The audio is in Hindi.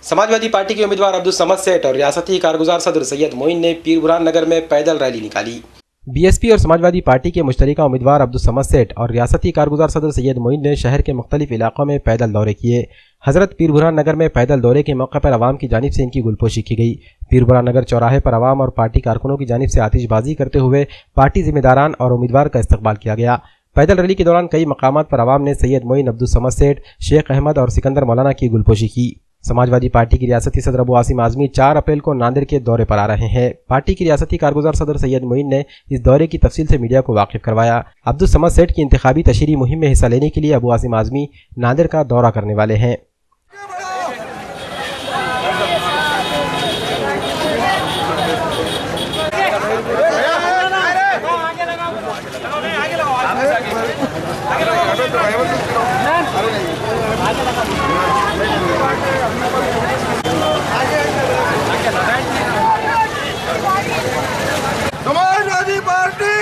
समाजवादी पार्टी के उम्मीदवार अब्दुल समद सेठ और रियासती कारगुजार सदर सैयद मोइन ने पीर बुरहान नगर में पैदल रैली निकाली। बीएसपी और समाजवादी पार्टी के मुश्तरका उम्मीदवार अब्दुल समद सेठ और रियासती कारगुजार सदर सैयद मोइन ने शहर के मुख्तलिफ इलाकों में पैदल दौरे किए। हजरत पीर बुरहान नगर में पैदल दौरे के मौके पर आवाम की जानिब से इनकी गुलपोशी की गई। पीर बुरहान नगर चौराहे पर आवाम और पार्टी कारकुनों की जानिब से आतिशबाजी करते हुए पार्टी जिम्मेदारान और उम्मीदवार का इस्तकबाल किया गया। पैदल रैली के दौरान कई मकामात पर आवाम ने सैयद मोइन, अब्दुल समद सेठ, शेख अहमद और सिकंदर मौलाना की गुलपोशी की। समाजवादी पार्टी की रियासती सदर अबू आसिम आजमी 4 अप्रैल को नांदेड़ के दौरे पर आ रहे हैं। पार्टी की रियासती कारगुजार सदर सैयद मोइन ने इस दौरे की तफसील से मीडिया को वाकिफ करवाया। अब्दुल समद सेठ की इंतखाबी तशरीह मुहिम में हिस्सा लेने के लिए अबू आसिम आजमी नांदेड़ का दौरा करने वाले हैं। समाजवादी पार्टी